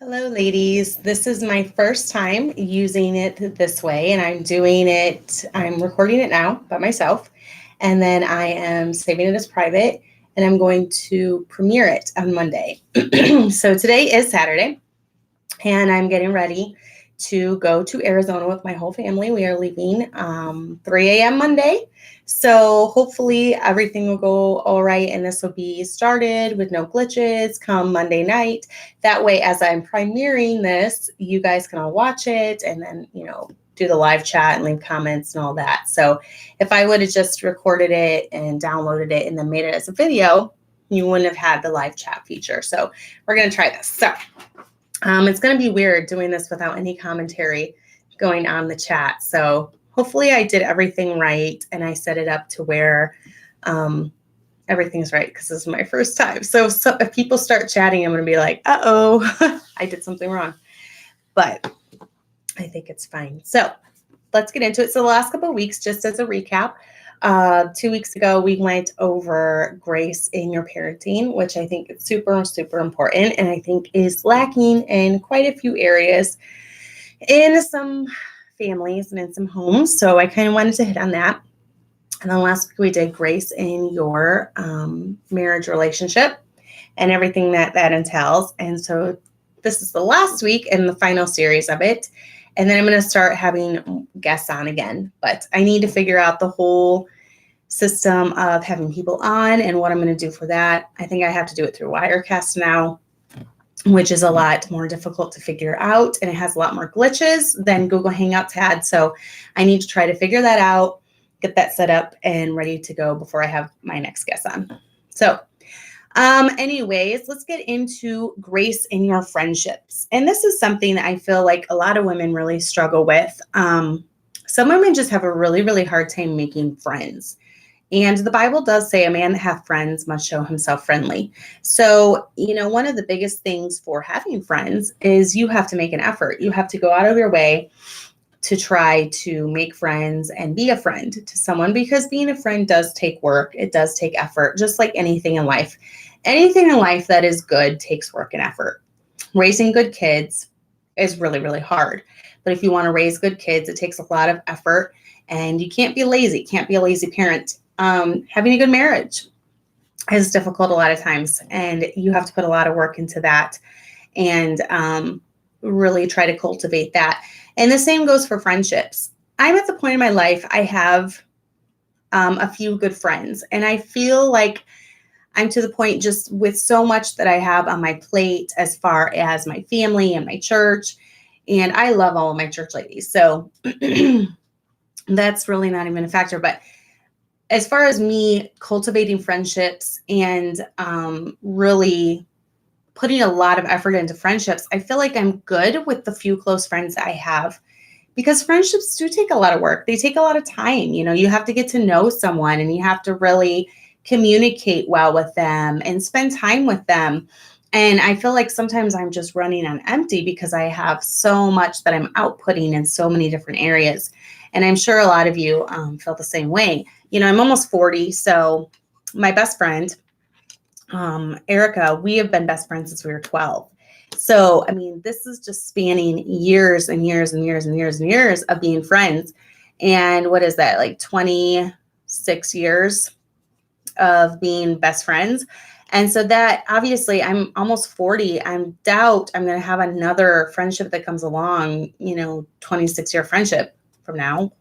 Hello, ladies. This is my first time using it this way, and I'm recording it now by myself, and then I am saving it as private, and I'm going to premiere it on Monday. So today is Saturday, and I'm getting ready to go to Arizona with my whole family. We are leaving 3 a.m. Monday. So hopefully everything will go all right, and this will be started with no glitches come Monday night. That way, as I'm premiering this, you guys can all watch it and then, do the live chat and leave comments and all that. So if I would have just recorded it and downloaded it and then made it as a video, you wouldn't have had the live chat feature. So we're going to try this. So it's going to be weird doing this without any commentary going on the chat. So hopefully I did everything right and I set it up to where everything's right because this is my first time. So if people start chatting, I'm going to be like, uh-oh, I did something wrong. But I think it's fine. So let's get into it. So the last couple of weeks, just as a recap, 2 weeks ago, we went over grace in your parenting, which I think is super, super important. And I think is lacking in quite a few areas in some families and in some homes. So I kind of wanted to hit on that. And then last week we did grace in your marriage relationship and everything that entails. And so this is the last week and the final series of it. And then I'm going to start having guests on again. But I need to figure out the whole system of having people on and what I'm going to do for that. I think I have to do it through Wirecast now, which is a lot more difficult to figure out. And it has a lot more glitches than Google Hangouts had. So I need to try to figure that out, get that set up and ready to go before I have my next guest on. So anyways, let's get into grace in your friendships. And this is something that I feel like a lot of women really struggle with. Some women just have a really, really hard time making friends. And the Bible does say a man that hath friends must show himself friendly. So, one of the biggest things for having friends is you have to make an effort. You have to go out of your way to try to make friends and be a friend to someone, because being a friend does take work. It does take effort, just like anything in life. Anything in life that is good takes work and effort. Raising good kids is really, really hard. But if you want to raise good kids, it takes a lot of effort, and you can't be lazy. Can't be a lazy parent. Having a good marriage is difficult a lot of times, and you have to put a lot of work into that and really try to cultivate that. And the same goes for friendships. I'm at the point in my life, I have a few good friends, and I feel like I'm to the point just with so much that I have on my plate as far as my family and my church. And I love all of my church ladies. So that's really not even a factor. But as far as me cultivating friendships and really putting a lot of effort into friendships, I feel like I'm good with the few close friends I have, because friendships do take a lot of work. They take a lot of time. You have to get to know someone, and you have to really communicate well with them and spend time with them. And I feel like sometimes I'm just running on empty because I have so much that I'm outputting in so many different areas. And I'm sure a lot of you feel the same way. I'm almost 40. So my best friend, Erica, we have been best friends since we were 12. So, this is just spanning years and years and years and years and years of being friends. And what is that, like 26 years of being best friends? And so that, obviously, I'm almost 40. I doubt I'm going to have another friendship that comes along, 26-year friendship from now.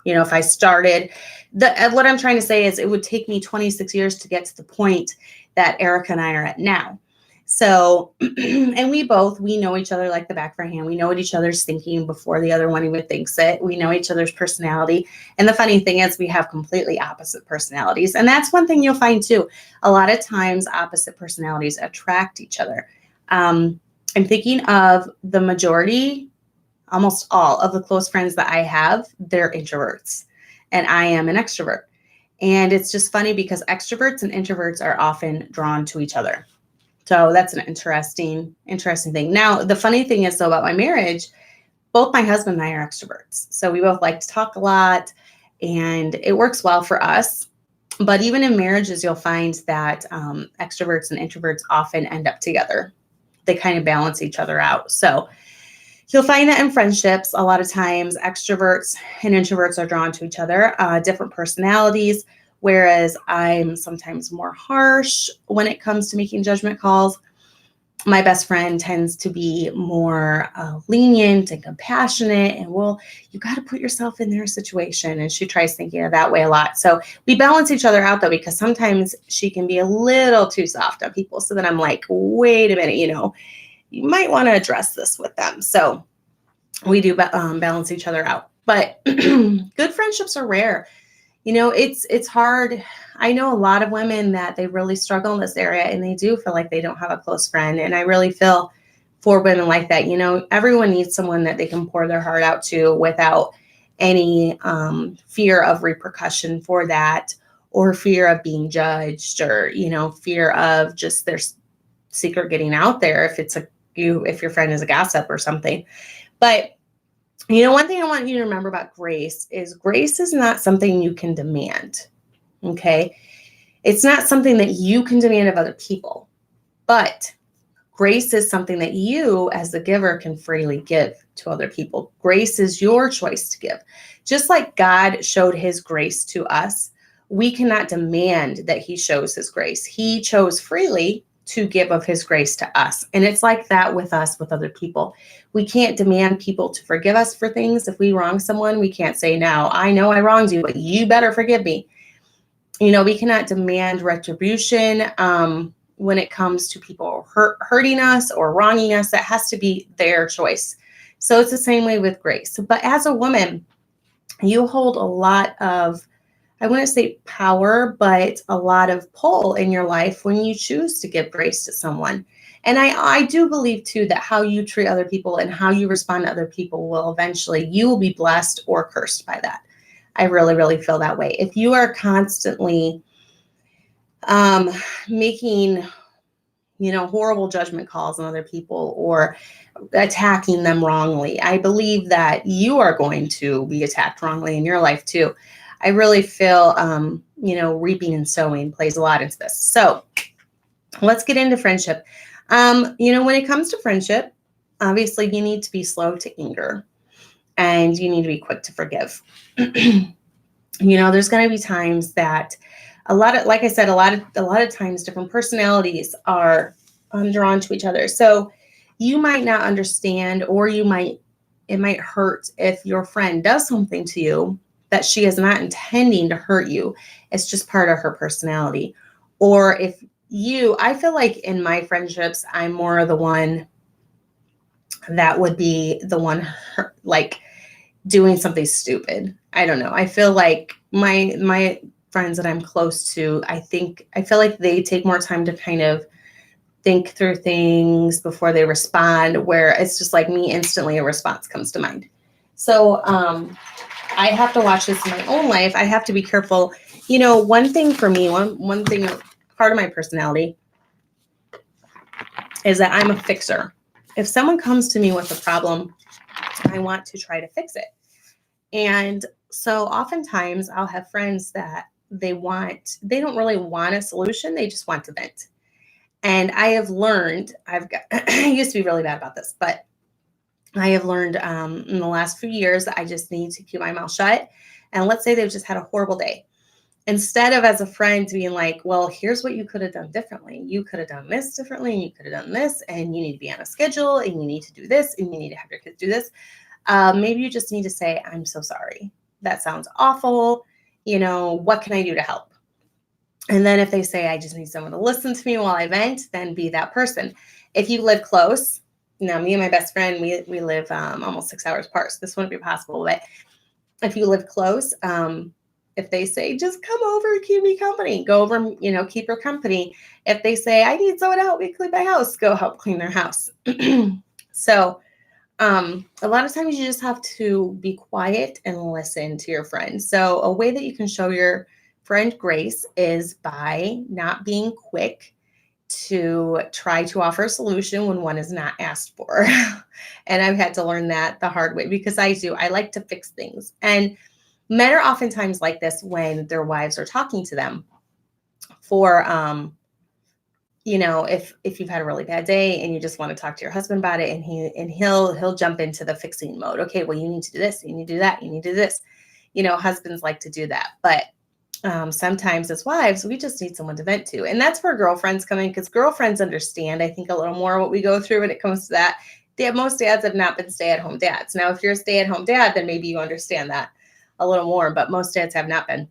If I started, what I'm trying to say is it would take me 26 years to get to the point that Erica and I are at now. So, and we know each other like the back of our hand. We know what each other's thinking before the other one even thinks it. We know each other's personality. And the funny thing is we have completely opposite personalities. And that's one thing you'll find too. A lot of times opposite personalities attract each other. I'm thinking of the majority, almost all of the close friends that I have, they're introverts, and I am an extrovert. And it's just funny because extroverts and introverts are often drawn to each other. So that's an interesting thing. Now, the funny thing is, though, about my marriage, both my husband and I are extroverts. So we both like to talk a lot, and it works well for us. But even in marriages, you'll find that extroverts and introverts often end up together. they kind of balance each other out. So you'll find that in friendships, a lot of times extroverts and introverts are drawn to each other, different personalities, whereas I'm sometimes more harsh when it comes to making judgment calls. My best friend tends to be more lenient and compassionate, and you got to put yourself in their situation. And she tries thinking of that way a lot. So we balance each other out, though, because sometimes she can be a little too soft on people. So then I'm like, wait a minute, you might want to address this with them. So we do balance each other out. But good friendships are rare. It's hard. I know a lot of women that they really struggle in this area, and they do feel like they don't have a close friend. And I really feel for women like that. Everyone needs someone that they can pour their heart out to without any fear of repercussion for that, or fear of being judged, or, fear of just their secret getting out there if your friend is a gossip or something. But one thing I want you to remember about grace is not something you can demand, okay? It's not something that you can demand of other people, but grace is something that you, as the giver, can freely give to other people. Grace is your choice to give. Just like God showed his grace to us, we cannot demand that he shows his grace. He chose freely to give of his grace to us. And it's like that with us, with other people. We can't demand people to forgive us for things. If we wrong someone, we can't say, now, I know I wronged you, but you better forgive me. We cannot demand retribution when it comes to people hurting us or wronging us. That has to be their choice. So it's the same way with grace. But as a woman, you hold a lot of, I wouldn't say power, but a lot of pull in your life when you choose to give grace to someone. And I do believe, too, that how you treat other people and how you respond to other people you will be blessed or cursed by that. I really, really feel that way. If you are constantly making, horrible judgment calls on other people or attacking them wrongly, I believe that you are going to be attacked wrongly in your life, too. I really feel, reaping and sowing plays a lot into this. So let's get into friendship. When it comes to friendship, obviously you need to be slow to anger and you need to be quick to forgive. There's going to be times that like I said, a lot of times different personalities are drawn to each other. So you might not understand, or it might hurt if your friend does something to you that she is not intending to hurt you. It's just part of her personality. Or I feel like in my friendships, I'm more the one that would be the one like doing something stupid. I don't know. I feel like my friends that I'm close to, I feel like they take more time to kind of think through things before they respond, where it's just like me, instantly a response comes to mind. So, I have to watch this in my own life. I have to be careful. One thing for me, one thing, part of my personality is that I'm a fixer. If someone comes to me with a problem, I want to try to fix it. And so oftentimes I'll have friends that they don't really want a solution. They just want to vent. And I have learned, I used to be really bad about this, but I have learned in the last few years that I just need to keep my mouth shut. And let's say they've just had a horrible day. Instead of, as a friend, being like, well, here's what you could have done differently. You could have done this differently, and you could have done this, and you need to be on a schedule, and you need to do this, and you need to have your kids do this. Maybe you just need to say, I'm so sorry. That sounds awful. What can I do to help? And then if they say, I just need someone to listen to me while I vent, then be that person. If you live close, now me and my best friend, we live almost 6 hours apart, so this wouldn't be possible. But if you live close, if they say, just come over and keep me company, go over, keep her company. If they say, I need someone to help me clean my house, go help clean their house. So a lot of times you just have to be quiet and listen to your friend. So a way that you can show your friend grace is by not being quick to try to offer a solution when one is not asked for. And I've had to learn that the hard way, because I like to fix things. And men are oftentimes like this when their wives are talking to them for if you've had a really bad day and you just want to talk to your husband about it, and he'll jump into the fixing mode. Okay, well, you need to do this, you need to do that, you need to do this. Husbands like to do that, but sometimes as wives, we just need someone to vent to. And that's where girlfriends come in, because girlfriends understand, I think, a little more what we go through when it comes to that. Most dads have not been stay-at-home dads. Now, if you're a stay-at-home dad, then maybe you understand that a little more, but most dads have not been.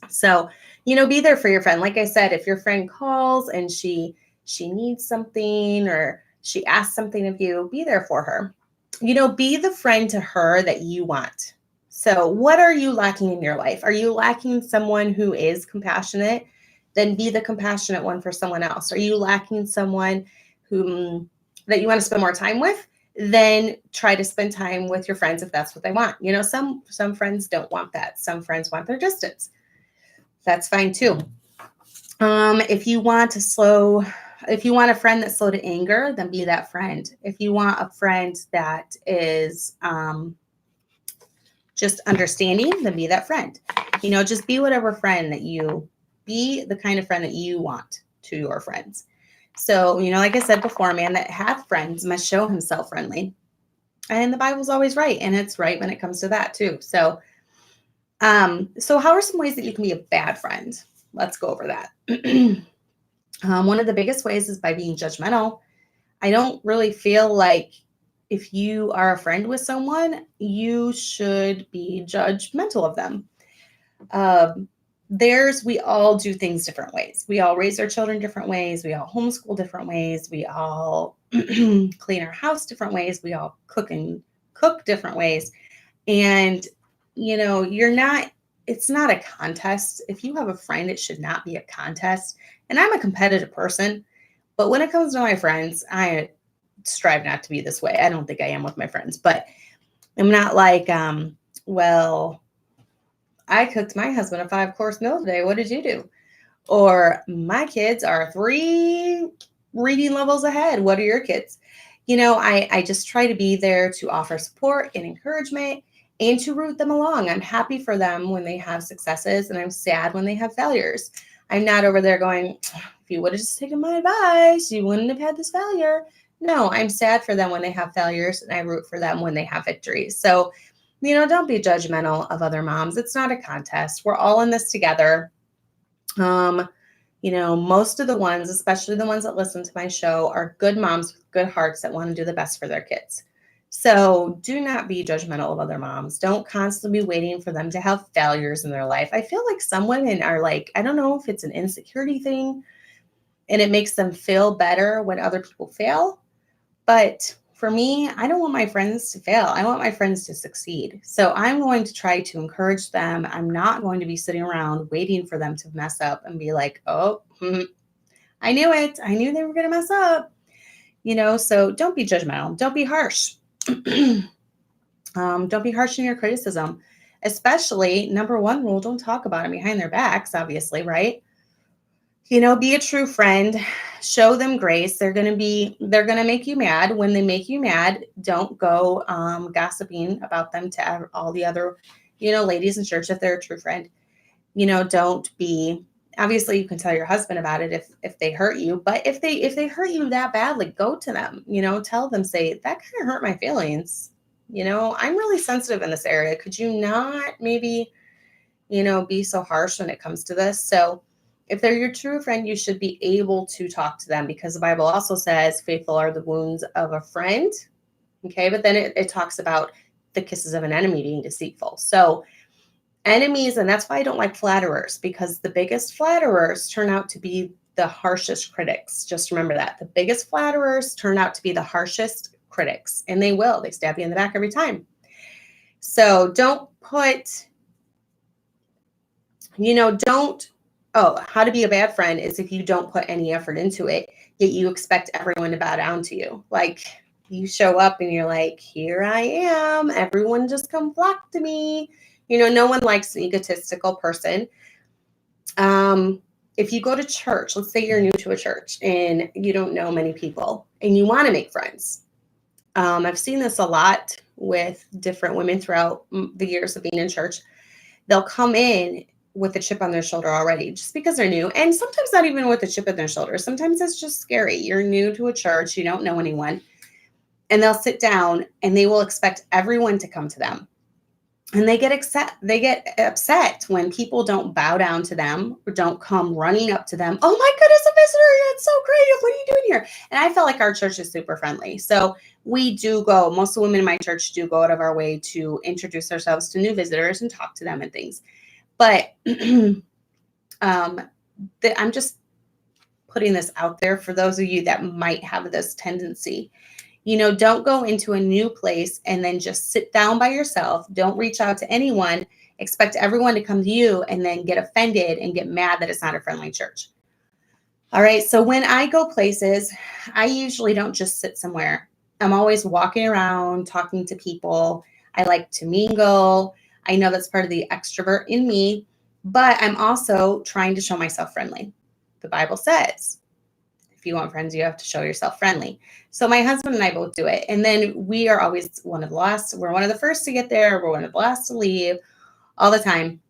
So, be there for your friend. Like I said, if your friend calls and she needs something, or she asks something of you, be there for her. Be the friend to her that you want. So what are you lacking in your life? Are you lacking someone who is compassionate? Then be the compassionate one for someone else. Are you lacking someone that you want to spend more time with? Then try to spend time with your friends if that's what they want. Some friends don't want that. Some friends want their distance. That's fine too. If you want a friend that's slow to anger, then be that friend. If you want a friend that is just understanding, then be that friend. Just be whatever friend be the kind of friend that you want to your friends. So, like I said before, a man that hath friends must show himself friendly. And the Bible's always right. And it's right when it comes to that too. So how are some ways that you can be a bad friend? Let's go over that. One of the biggest ways is by being judgmental. I don't really feel like if you are a friend with someone, you should be judgmental of them. We all do things different ways. We all raise our children different ways. We all homeschool different ways. We all clean our house different ways. We all cook different ways. And it's not a contest. If you have a friend, it should not be a contest. And I'm a competitive person, but when it comes to my friends, I strive not to be this way. I don't think I am with my friends, but I'm not like, well, I cooked my husband a 5-course meal today. What did you do? Or my kids are 3 reading levels ahead. What are your kids? I just try to be there to offer support and encouragement and to root them along. I'm happy for them when they have successes, and I'm sad when they have failures. I'm not over there going, if you would have just taken my advice, you wouldn't have had this failure. No, I'm sad for them when they have failures, and I root for them when they have victories. So, don't be judgmental of other moms. It's not a contest. We're all in this together. Most of the ones, especially the ones that listen to my show, are good moms with good hearts that want to do the best for their kids. So do not be judgmental of other moms. Don't constantly be waiting for them to have failures in their life. I feel like some women are like, I don't know if it's an insecurity thing and it makes them feel better when other people fail. But for me, I don't want my friends to fail. I want my friends to succeed. So I'm going to try to encourage them. I'm not going to be sitting around waiting for them to mess up and be like, oh, I knew it. I knew they were going to mess up. So don't be judgmental. Don't be harsh. Don't be harsh in your criticism, especially number 1 rule, don't talk about them behind their backs, obviously, right? Be a true friend, show them grace. They're going to make you mad. When they make you mad, don't go gossiping about them to all the other, ladies in church if they're a true friend. Don't be, obviously you can tell your husband about it if they hurt you, but if they hurt you that badly, go to them, tell them, say, that kind of hurt my feelings. I'm really sensitive in this area. Could you not maybe, be so harsh when it comes to this? So if they're your true friend, you should be able to talk to them, because the Bible also says faithful are the wounds of a friend. Okay. But then it talks about the kisses of an enemy being deceitful. So enemies, and that's why I don't like flatterers, because the biggest flatterers turn out to be the harshest critics. Just remember that. The biggest flatterers turn out to be the harshest critics, and they stab you in the back every time. So don't put, how to be a bad friend is if you don't put any effort into it, yet you expect everyone to bow down to you. Like, you show up and you're like, here I am, everyone just come flock to me. No one likes an egotistical person. If you go to church, let's say you're new to a church and you don't know many people and you want to make friends. I've seen this a lot with different women throughout the years of being in church. They'll come in with a chip on their shoulder already, just because they're new. And sometimes not even with a chip on their shoulder. Sometimes it's just scary. You're new to a church, you don't know anyone, and they'll sit down and they will expect everyone to come to them. And they get upset when people don't bow down to them or don't come running up to them. Oh my goodness, a visitor. It's so great. What are you doing here? And I felt like our church is super friendly. So we do go, most of the women in my church do go out of our way to introduce ourselves to new visitors and talk to them and things. But I'm just putting this out there for those of you that might have this tendency. Don't go into a new place and then just sit down by yourself. Don't reach out to anyone. Expect everyone to come to you and then get offended and get mad that it's not a friendly church. All right. So when I go places, I usually don't just sit somewhere. I'm always walking around, talking to people. I like to mingle. I know that's part of the extrovert in me, but I'm also trying to show myself friendly. The Bible says, if you want friends, you have to show yourself friendly. So my husband and I both do it. And then we are always one of the last. We're one of the first to get there. We're one of the last to leave all the time.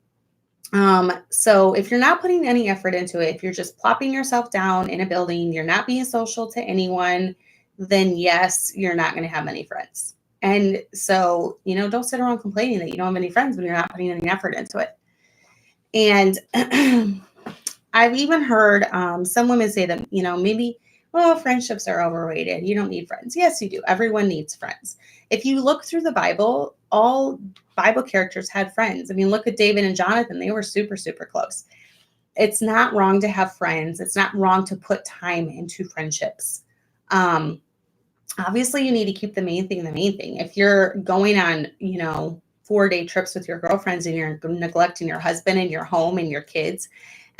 So if you're not putting any effort into it, if you're just plopping yourself down in a building, you're not being social to anyone, then yes, you're not going to have many friends. And so, don't sit around complaining that you don't have any friends when you're not putting any effort into it. And I've even heard some women say that, maybe, friendships are overrated. You don't need friends. Yes, you do. Everyone needs friends. If you look through the Bible, all Bible characters had friends. I mean, look at David and Jonathan. They were super, super close. It's not wrong to have friends. It's not wrong to put time into friendships. Obviously, you need to keep the main thing the main thing. If you're going on, 4-day trips with your girlfriends and you're neglecting your husband and your home and your kids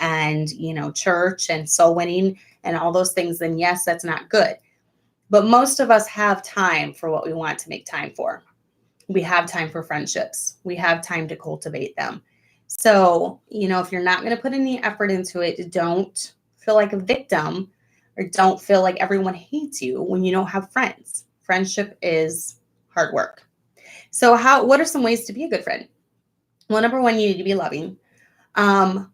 and, church and soul winning and all those things, then yes, that's not good. But most of us have time for what we want to make time for. We have time for friendships. We have time to cultivate them. So, if you're not going to put any effort into it, don't feel like a victim or don't feel like everyone hates you when you don't have friends. Friendship is hard work. So what are some ways to be a good friend? Well, number one, you need to be loving. You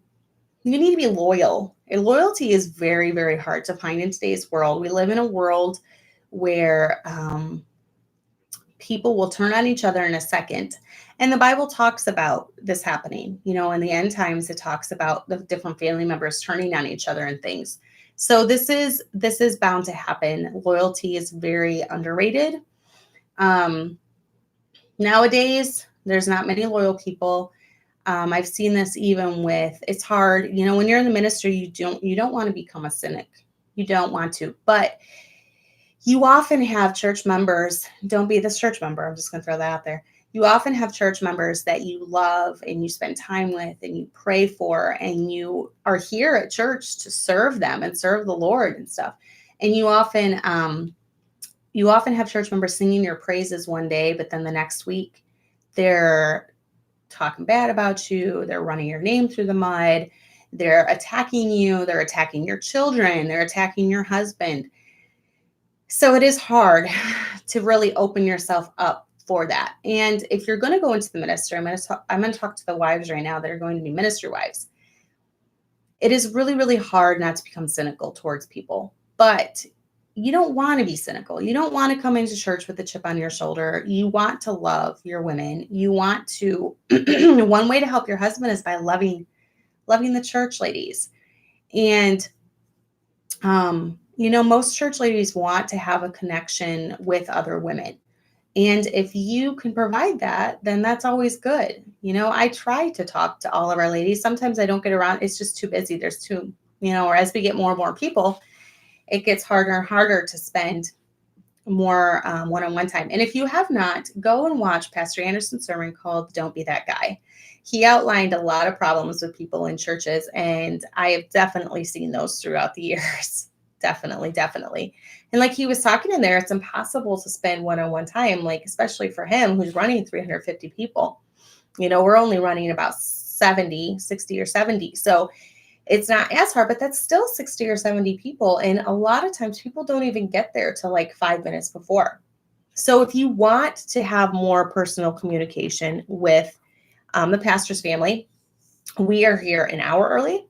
need to be loyal. And loyalty is very, very hard to find in today's world. We live in a world where people will turn on each other in a second. And the Bible talks about this happening. In the end times, it talks about the different family members turning on each other and things. So this is bound to happen. Loyalty is very underrated. Nowadays, there's not many loyal people. I've seen this even with, it's hard, when you're in the ministry, you don't want to become a cynic. You don't want to, but you often have church members. Don't be this church member. I'm just going to throw that out there. You often have church members that you love and you spend time with and you pray for, and you are here at church to serve them and serve the Lord and stuff. And you often have church members singing your praises one day, but then the next week they're talking bad about you. They're running your name through the mud. They're attacking you. They're attacking your children. They're attacking your husband. So it is hard to really open yourself up for that. And if you're going to go into the ministry, I'm going to talk to the wives right now that are going to be ministry wives. It is really, really hard not to become cynical towards people, but you don't want to be cynical. You don't want to come into church with a chip on your shoulder. You want to love your women. You want to, one way to help your husband is by loving the church ladies. And, most church ladies want to have a connection with other women. And if you can provide that, then that's always good. I try to talk to all of our ladies. Sometimes I don't get around. It's just too busy. There's too, or as we get more and more people, it gets harder and harder to spend more one-on-one time. And if you have not, go and watch Pastor Anderson's sermon called Don't Be That Guy. He outlined a lot of problems with people in churches, and I have definitely seen those throughout the years. Definitely. And like he was talking in there, it's impossible to spend one-on-one time, like especially for him who's running 350 people. We're only running about 60 or 70. So it's not as hard, but that's still 60 or 70 people. And a lot of times people don't even get there till like 5 minutes before. So if you want to have more personal communication with the pastor's family, We are here an hour early.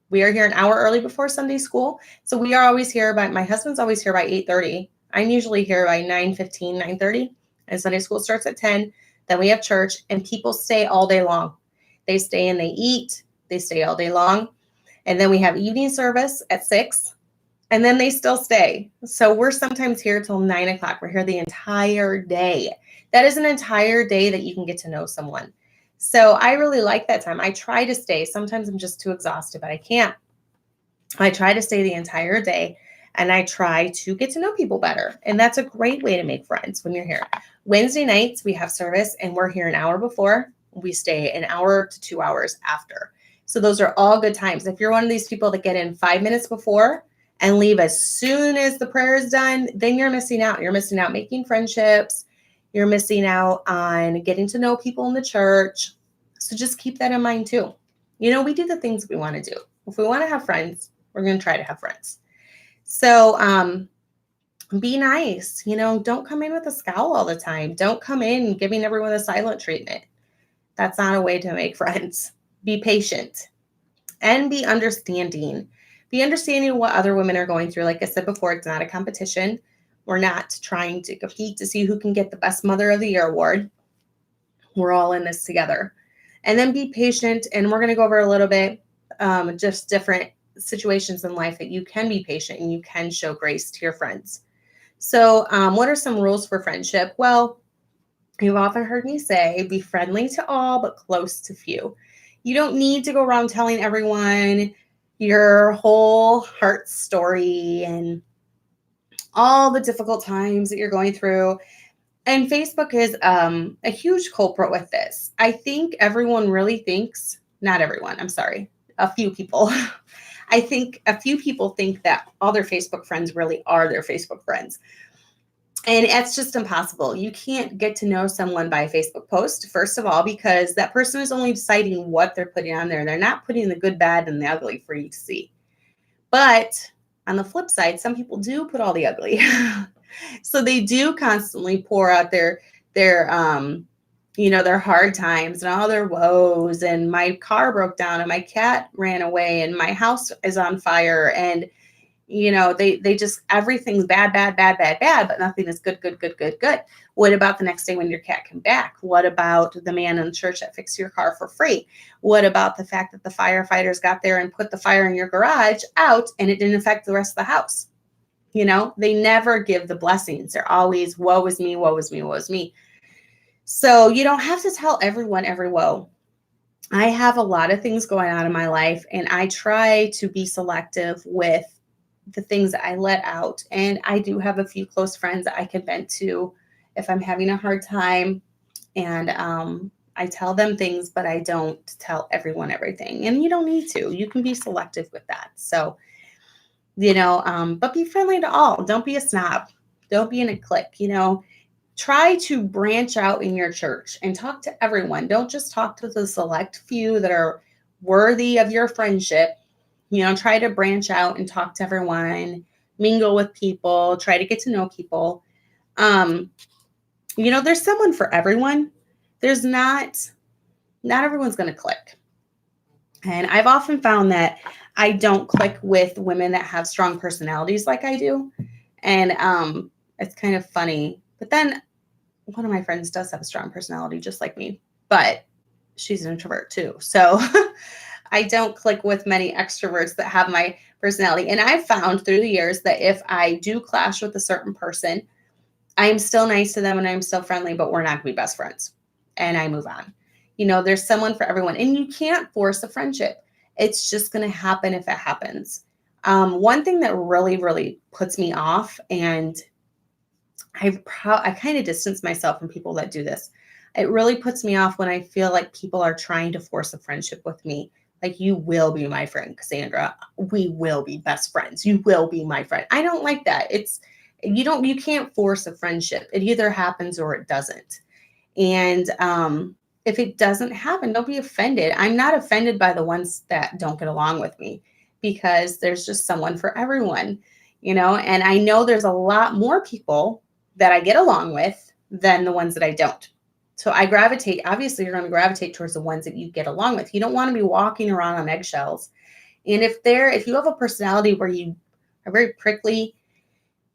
We are here an hour early before Sunday school. So we are always here my husband's always here by 8:30. I'm usually here by 9:15, 9:30, and Sunday school starts at 10. Then we have church, and people stay all day long. They stay and they eat. They stay all day long. And then we have evening service at 6, and then they still stay. So we're sometimes here till 9 o'clock. We're here the entire day. That is an entire day that you can get to know someone. So I really like that time. I try to stay. Sometimes I'm just too exhausted, but I can't. I try to stay the entire day, and I try to get to know people better. And that's a great way to make friends when you're here. Wednesday nights, we have service, and we're here an hour before. We stay an hour to 2 hours after. So those are all good times. If you're one of these people that get in 5 minutes before and leave as soon as the prayer is done, then you're missing out. You're missing out making friendships. You're missing out on getting to know people in the church. So just keep that in mind too. We do the things we want to do. If we want to have friends, we're going to try to have friends. So be nice. Don't come in with a scowl all the time. Don't come in giving everyone a silent treatment. That's not a way to make friends. Be patient and be understanding. Be understanding of what other women are going through. Like I said before, it's not a competition. We're not trying to compete to see who can get the best Mother of the Year award. We're all in this together. And then be patient. And we're going to go over a little bit just different situations in life that you can be patient and you can show grace to your friends. So what are some rules for friendship? Well, you've often heard me say, be friendly to all, but close to few. You don't need to go around telling everyone your whole heart story and all the difficult times that you're going through. And Facebook is a huge culprit with this. I think everyone really thinks, not everyone, I'm sorry, a few people. I think a few people think that all their Facebook friends really are their Facebook friends. And it's just impossible. You can't get to know someone by a Facebook post, first of all, because that person is only deciding what they're putting on there. They're not putting the good, bad, and the ugly for you to see. But on the flip side, some people do put all the ugly. So they do constantly pour out their hard times and all their woes, and my car broke down and my cat ran away and my house is on fire, and they just, everything's bad, but nothing is good. What about the next day when your cat came back? What about the man in the church that fixed your car for free? What about the fact that the firefighters got there and put the fire in your garage out and it didn't affect the rest of the house? They never give the blessings. They're always, woe is me, woe is me, woe is me. So you don't have to tell everyone every woe. I have a lot of things going on in my life, and I try to be selective with the things that I let out. And I do have a few close friends that I can vent to if I'm having a hard time. And I tell them things, but I don't tell everyone everything. And you don't need to. You can be selective with that. So, but be friendly to all. Don't be a snob. Don't be in a clique. Try to branch out in your church and talk to everyone. Don't just talk to the select few that are worthy of your friendship. Try to branch out and talk to everyone, mingle with people, try to get to know people. There's someone for everyone. There's not everyone's going to click. And I've often found that I don't click with women that have strong personalities like I do. And it's kind of funny. But then one of my friends does have a strong personality just like me, but she's an introvert too. So I don't click with many extroverts that have my personality. And I've found through the years that if I do clash with a certain person, I'm still nice to them and I'm still friendly, but we're not going to be best friends. And I move on. There's someone for everyone. And you can't force a friendship. It's just going to happen if it happens. One thing that really, really puts me off, and I kind of distance myself from people that do this. It really puts me off when I feel like people are trying to force a friendship with me. Like, you will be my friend, Cassandra. We will be best friends. You will be my friend. I don't like that. You can't force a friendship. It either happens or it doesn't. And if it doesn't happen, don't be offended. I'm not offended by the ones that don't get along with me, because there's just someone for everyone, and I know there's a lot more people that I get along with than the ones that I don't. So obviously you're going to gravitate towards the ones that you get along with. You don't want to be walking around on eggshells. And if you have a personality where you are very prickly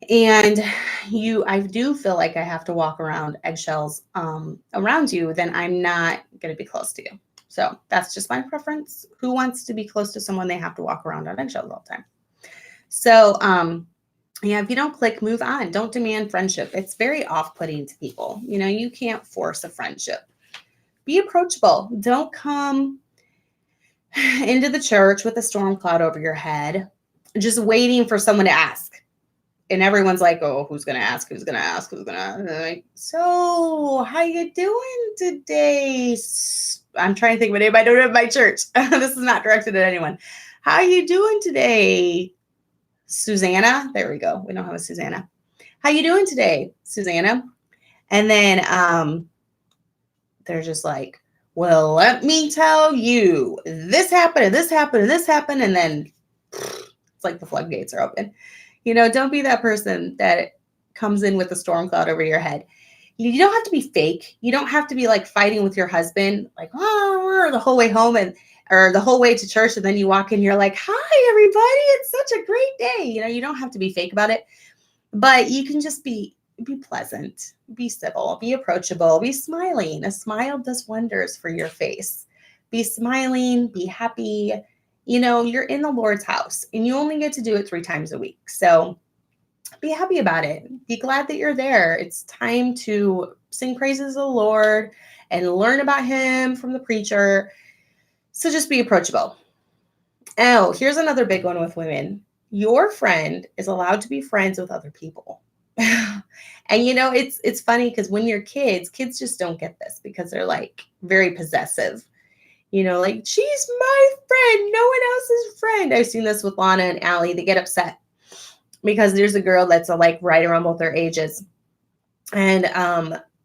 and I do feel like I have to walk around eggshells around you, then I'm not going to be close to you. So that's just my preference. Who wants to be close to someone they have to walk around on eggshells all the time? So, yeah, if you don't click, move on. Don't demand friendship. It's very off-putting to people. You can't force a friendship. Be approachable. Don't come into the church with a storm cloud over your head, just waiting for someone to ask. And everyone's like, oh, who's going to ask? Who's going to ask? Who's going to ask? Like, so how you doing today? I'm trying to think of a name I don't have my church. This is not directed at anyone. How you doing today? Susanna. There we go. We don't have a Susanna. How you doing today, Susanna? And then they're just like, well, let me tell you, this happened, and this happened, and this happened. And then it's like the floodgates are open. Don't be that person that comes in with a storm cloud over your head. You don't have to be fake. You don't have to be like fighting with your husband, like, oh, the whole way home or the whole way to church. And then you walk in, you're like, hi, everybody. It's such a great day. You don't have to be fake about it, but you can just be pleasant, be civil, be approachable, be smiling. A smile does wonders for your face. Be smiling, be happy. You're in the Lord's house and you only get to do it 3 times a week. So be happy about it. Be glad that you're there. It's time to sing praises of the Lord and learn about him from the preacher. So just be approachable. Oh, here's another big one with women. Your friend is allowed to be friends with other people. And it's funny because when you're kids just don't get this because they're like very possessive. Like, she's my friend, no one else's friend. I've seen this with Lana and Allie. They get upset because there's a girl that's like right around both their ages. And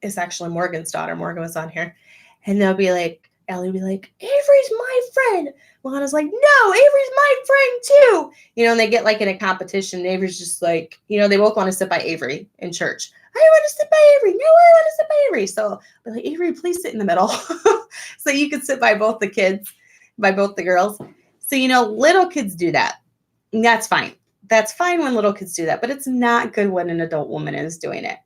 it's actually Morgan's daughter. Morgan was on here. And Allie will be like, Avery's my friend. Lana's like, no, Avery's my friend too. And they get like in a competition. And Avery's just like, they both want to sit by Avery in church. I want to sit by Avery. No, I want to sit by Avery. So I'll be like, Avery, please sit in the middle. So you could sit by both the kids, by both the girls. So, little kids do that. And that's fine. That's fine when little kids do that. But it's not good when an adult woman is doing it.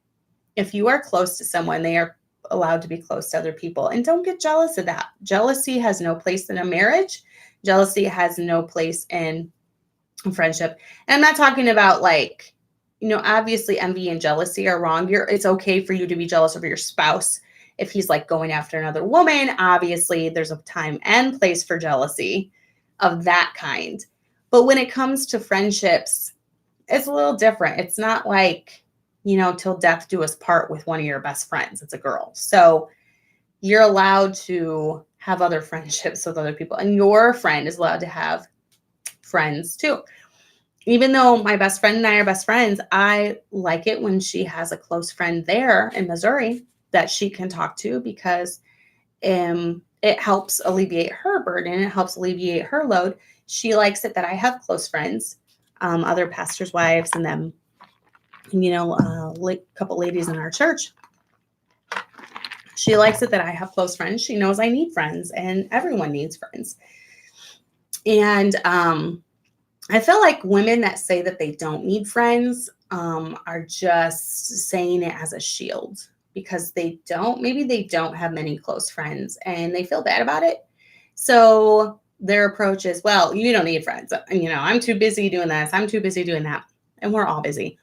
If you are close to someone, they are allowed to be close to other people. And don't get jealous of that. Jealousy has no place in a marriage. Jealousy has no place in friendship. And I'm not talking about like, obviously envy and jealousy are wrong. It's okay for you to be jealous of your spouse. If he's like going after another woman, obviously there's a time and place for jealousy of that kind. But when it comes to friendships, it's a little different. It's not like, till death do us part with one of your best friends. It's a girl. So you're allowed to have other friendships with other people. And your friend is allowed to have friends too. Even though my best friend and I are best friends, I like it when she has a close friend there in Missouri that she can talk to because it helps alleviate her burden. It helps alleviate her load. She likes it that I have close friends, other pastors' wives, and them, a couple ladies in our church. She likes it that I have close friends. She knows I need friends, and everyone needs friends. And I feel like women that say that they don't need friends are just saying it as a shield because maybe they don't have many close friends and they feel bad about it. So their approach is, well, you don't need friends. I'm too busy doing this. I'm too busy doing that. And we're all busy.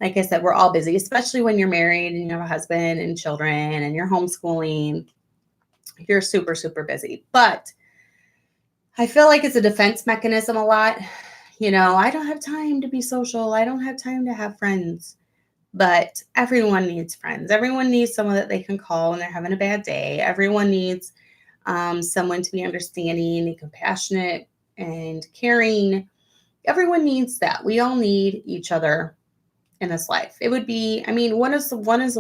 Like I said, we're all busy, especially when you're married and you have a husband and children and you're homeschooling. You're super, super busy. But I feel like it's a defense mechanism a lot. I don't have time to be social. I don't have time to have friends. But everyone needs friends. Everyone needs someone that they can call when they're having a bad day. Everyone needs someone to be understanding and compassionate and caring. Everyone needs that. We all need each other in this life. It would be, what is one of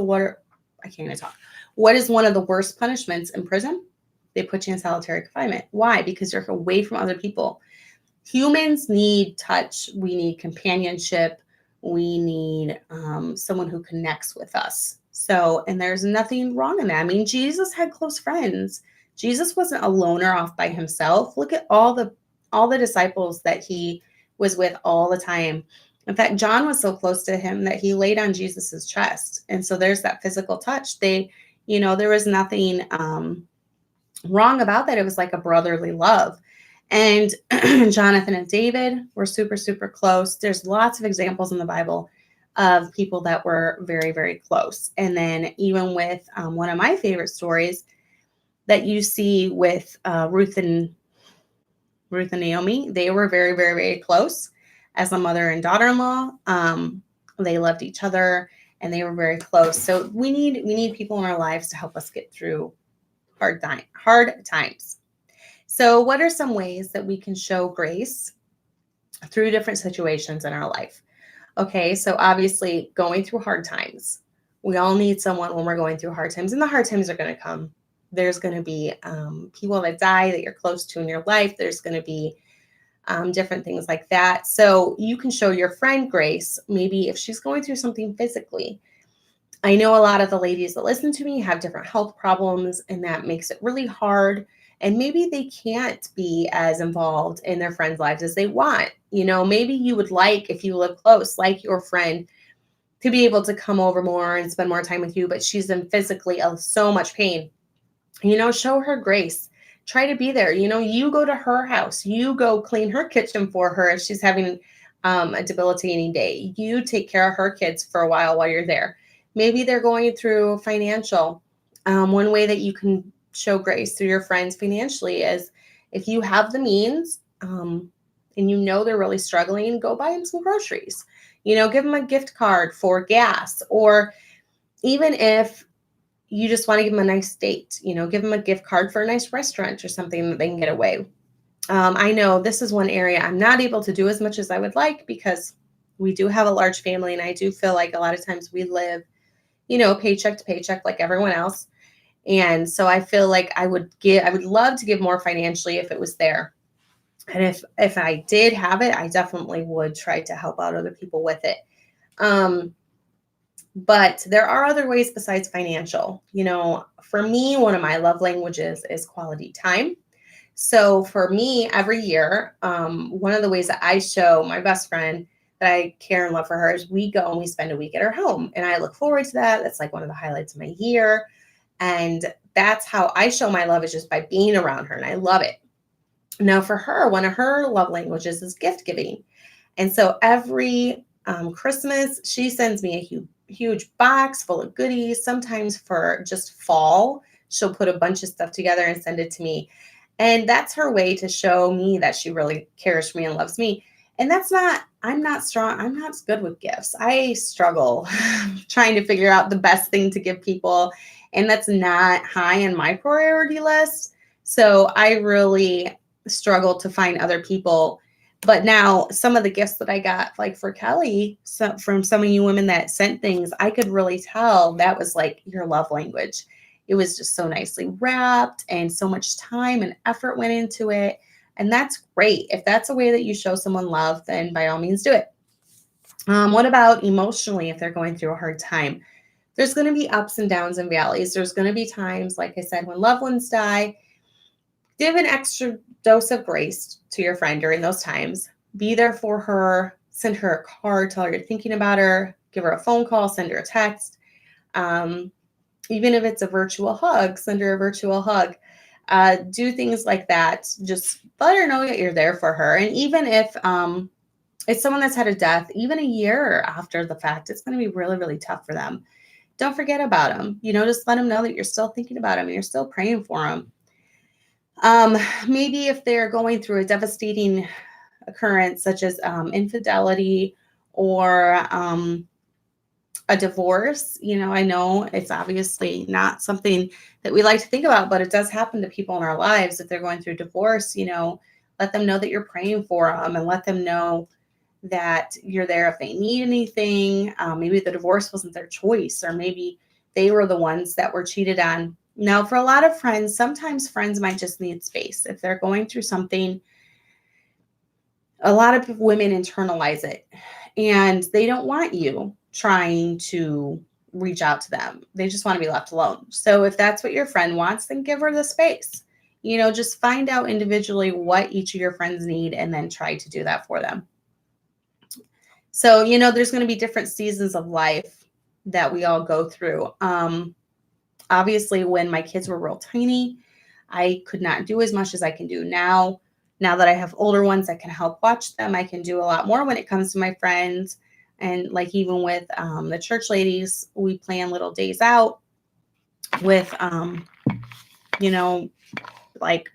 the worst punishments in prison? They put you in solitary confinement. Why? Because you're away from other people. Humans need touch. We need companionship. We need someone who connects with us. So, and there's nothing wrong in that. I mean, Jesus had close friends. Jesus wasn't a loner off by himself. Look at all the disciples that he was with all the time. In fact, John was so close to him that he laid on Jesus's chest. And so there's that physical touch. There was nothing wrong about that. It was like a brotherly love. And Jonathan and David were super, super close. There's lots of examples in the Bible of people that were very, very close. And then even with one of my favorite stories that you see with Ruth and Naomi, they were very, very, very close as a mother and daughter-in-law. They loved each other and they were very close. So we need people in our lives to help us get through hard times. So what are some ways that we can show grace through different situations in our life? Okay, so obviously going through hard times. We all need someone when we're going through hard times, and the hard times are going to come. There's going to be people that die that you're close to in your life. There's going to be different things like that. So you can show your friend grace, maybe if she's going through something physically. I know a lot of the ladies that listen to me have different health problems, and that makes it really hard. And maybe they can't be as involved in their friends' lives as they want. Maybe you would like, if you live close, like your friend to be able to come over more and spend more time with you, but she's in physically so much pain. Show her grace. Try to be there. You go to her house. You go clean her kitchen for her if she's having a debilitating day. You take care of her kids for a while you're there. Maybe they're going through financial. One way that you can show grace through your friends financially is if you have the means and they're really struggling, go buy them some groceries. Give them a gift card for gas, or even if you just want to give them a nice date, give them a gift card for a nice restaurant or something that they can get away. I know this is one area I'm not able to do as much as I would like because we do have a large family, and I do feel like a lot of times we live, paycheck to paycheck like everyone else. And so I feel like I would love to give more financially if it was there. And if I did have it, I definitely would try to help out other people with it. But there are other ways besides financial. For me, one of my love languages is quality time. So for me, every year, one of the ways that I show my best friend that I care and love for her is we go and we spend a week at her home. And I look forward to that. That's like one of the highlights of my year. And that's how I show my love, is just by being around her. And I love it. Now for her, one of her love languages is gift giving. And so every Christmas, she sends me a huge box full of goodies. Sometimes for just fall, she'll put a bunch of stuff together and send it to me. And that's her way to show me that she really cares for me and loves me. And I'm not strong. I'm not good with gifts. I struggle trying to figure out the best thing to give people. And that's not high in my priority list. So I really struggle to find other people. But now some of the gifts that I got, like for Kelly, from some of you women that sent things, I could really tell that was like your love language. It was just so nicely wrapped and so much time and effort went into it. And that's great. If that's a way that you show someone love, then by all means do it. What about emotionally if they're going through a hard time? There's going to be ups and downs and valleys. There's going to be times, like I said, when loved ones die. Give an extra dose of grace to your friend during those times. Be there for her. Send her a card. Tell her you're thinking about her. Give her a phone call. Send her a text. Even if it's a virtual hug, send her a virtual hug. Do things like that. Just let her know that you're there for her. And even if it's someone that's had a death, even a year after the fact, it's going to be really, really tough for them. Don't forget about them. Just let them know that you're still thinking about them and you're still praying for them. Maybe if they're going through a devastating occurrence, such as infidelity or a divorce, I know it's obviously not something that we like to think about, but it does happen to people in our lives. If they're going through divorce, let them know that you're praying for them, and let them know that you're there if they need anything. Maybe the divorce wasn't their choice, or maybe they were the ones that were cheated on. Now, for a lot of friends, sometimes friends might just need space. If they're going through something, a lot of women internalize it, and they don't want you trying to reach out to them. They just want to be left alone. So if that's what your friend wants, then give her the space. Just find out individually what each of your friends need and then try to do that for them. So, there's going to be different seasons of life that we all go through. Obviously, when my kids were real tiny, I could not do as much as I can do now. Now that I have older ones that can help watch them, I can do a lot more when it comes to my friends. And like even with the church ladies, we plan little days out with, like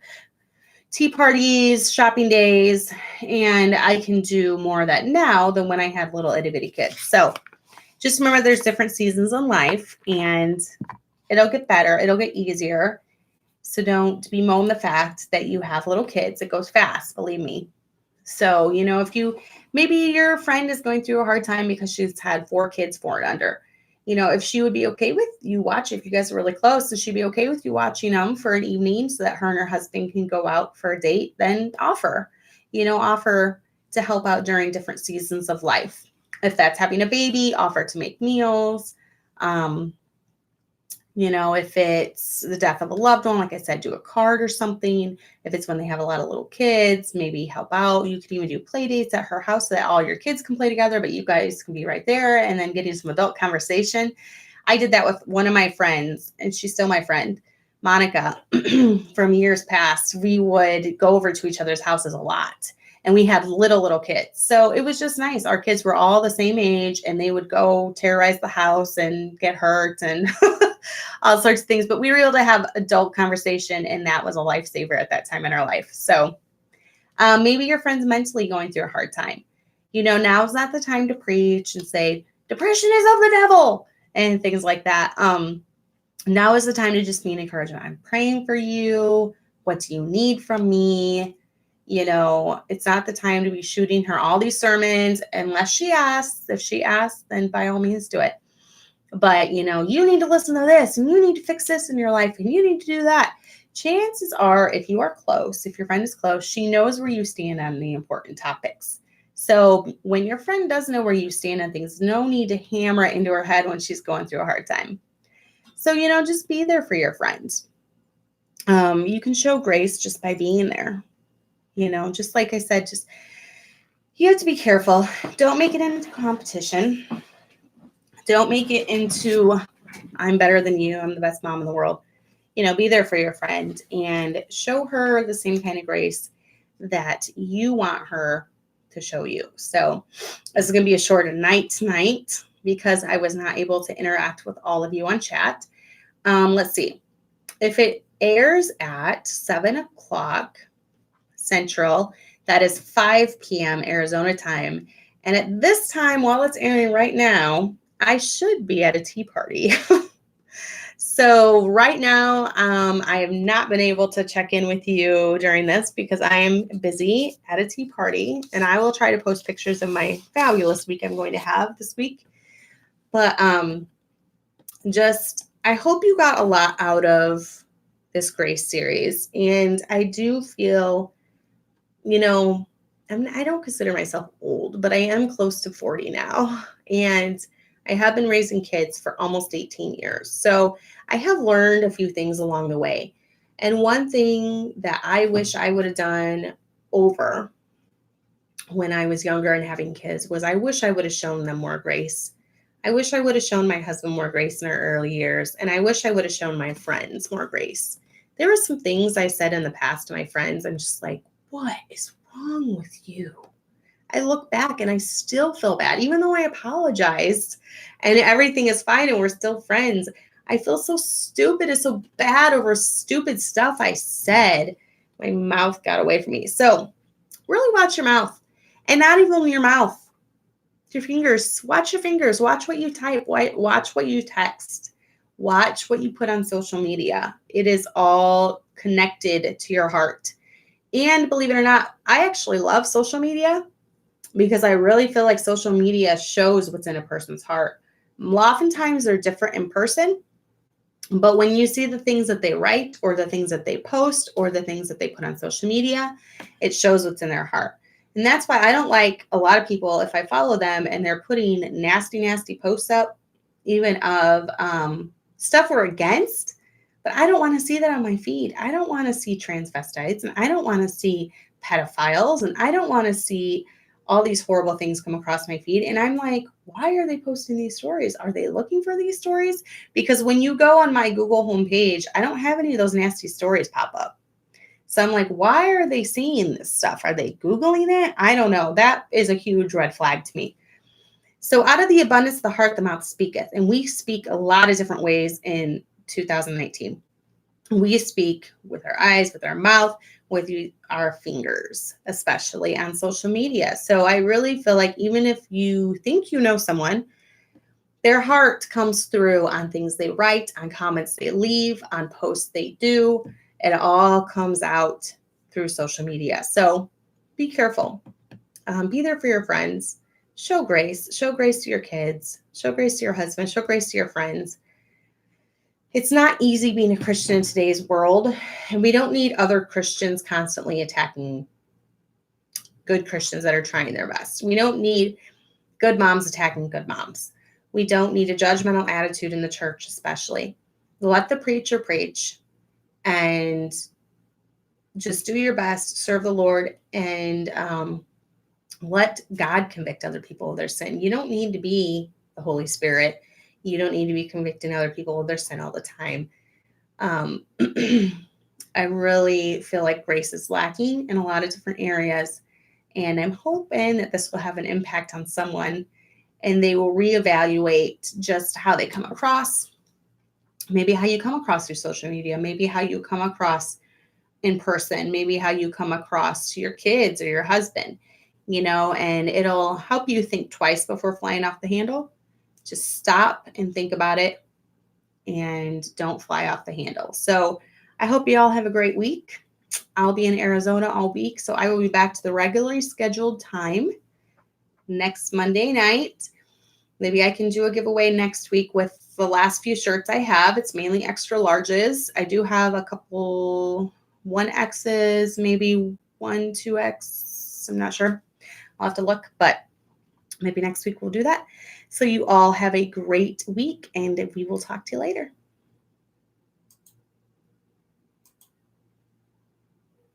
tea parties, shopping days, and I can do more of that now than when I had little itty bitty kids. So just remember there's different seasons in life, and it'll get better. It'll get easier. So don't bemoan the fact that you have little kids. It goes fast, believe me. So, if maybe your friend is going through a hard time because she's had 4 kids, 4 and under, if she would be okay with you watching, if you guys are really close, and she'd be okay with you watching them for an evening so that her and her husband can go out for a date, then offer to help out during different seasons of life. If that's having a baby, offer to make meals. If it's the death of a loved one, like I said, do a card or something. If it's when they have a lot of little kids, maybe help out. You could even do play dates at her house so that all your kids can play together, but you guys can be right there and then getting some adult conversation. I did that with one of my friends, and she's still my friend, Monica, from years past. We would go over to each other's houses a lot. And we had little kids. So it was just nice. Our kids were all the same age, and they would go terrorize the house and get hurt and all sorts of things. But we were able to have adult conversation, and that was a lifesaver at that time in our life. So maybe your friend's mentally going through a hard time. Now's not the time to preach and say, depression is of the devil and things like that. Now is the time to just be an encouragement. I'm praying for you. What do you need from me? It's not the time to be shooting her all these sermons unless she asks. If she asks, then by all means do it. But, you need to listen to this, and you need to fix this in your life, and you need to do that. Chances are, if you are close, if your friend is close, she knows where you stand on the important topics. So when your friend does know where you stand on things, no need to hammer it into her head when she's going through a hard time. So, just be there for your friends. You can show grace just by being there. Just like I said, you have to be careful. Don't make it into competition. Don't make it into, I'm better than you. I'm the best mom in the world. Be there for your friend and show her the same kind of grace that you want her to show you. So this is going to be a shorter night tonight because I was not able to interact with all of you on chat. Let's see. If it airs at 7 o'clock Central, that is 5 p.m. Arizona time. And at this time, while it's airing right now, I should be at a tea party. So right now, I have not been able to check in with you during this because I am busy at a tea party, and I will try to post pictures of my fabulous week I'm going to have this week. But I hope you got a lot out of this Grace series. And I do feel, I don't consider myself old, but I am close to 40 now. And I have been raising kids for almost 18 years. So I have learned a few things along the way. And one thing that I wish I would have done over when I was younger and having kids was I wish I would have shown them more grace. I wish I would have shown my husband more grace in our early years. And I wish I would have shown my friends more grace. There were some things I said in the past to my friends. I'm just like, what is wrong with you? I look back and I still feel bad, even though I apologized and everything is fine and we're still friends. I feel so stupid and so bad over stupid stuff I said. My mouth got away from me. So really watch your mouth, and not even your mouth. Your fingers. Watch your fingers. Watch what you type. Watch what you text. Watch what you put on social media. It is all connected to your heart. And believe it or not, I actually love social media because I really feel like social media shows what's in a person's heart. Oftentimes they're different in person, but when you see the things that they write or the things that they post or the things that they put on social media, it shows what's in their heart. And that's why I don't like a lot of people, if I follow them and they're putting nasty, nasty posts up, even of stuff we're against, but I don't want to see that on my feed. I don't want to see transvestites, and I don't want to see pedophiles, and I don't want to see all these horrible things come across my feed. And I'm like, why are they posting these stories? Are they looking for these stories? Because when you go on my Google homepage, I don't have any of those nasty stories pop up. So I'm like, why are they seeing this stuff? Are they Googling it? I don't know. That is a huge red flag to me. So out of the abundance of the heart, the mouth speaketh. And we speak a lot of different ways in 2019. We speak with our eyes, with our mouth, with our fingers, especially on social media. So I really feel like even if you think you know someone, their heart comes through on things they write, on comments they leave, on posts they do. It all comes out through social media. So be careful. Be there for your friends. Show grace. Show grace to your kids. Show grace to your husband. Show grace to your friends. It's not easy being a Christian in today's world, and we don't need other Christians constantly attacking good Christians that are trying their best. We don't need good moms attacking good moms. We don't need a judgmental attitude in the church, especially. Let the preacher preach and just do your best, serve the Lord, and let God convict other people of their sin. You don't need to be the Holy Spirit. You don't need to be convicting other people of their sin all the time. I really feel like grace is lacking in a lot of different areas. And I'm hoping that this will have an impact on someone and they will reevaluate just how they come across, maybe how you come across through social media, maybe how you come across in person, maybe how you come across to your kids or your husband, and it'll help you think twice before flying off the handle. Just stop and think about it and don't fly off the handle. So I hope you all have a great week. I'll be in Arizona all week, so I will be back to the regularly scheduled time next Monday night. Maybe I can do a giveaway next week with the last few shirts I have. It's mainly extra larges. I do have a couple 1Xs, maybe 2X. I'm not sure. I'll have to look, but maybe next week we'll do that. So you all have a great week, and we will talk to you later.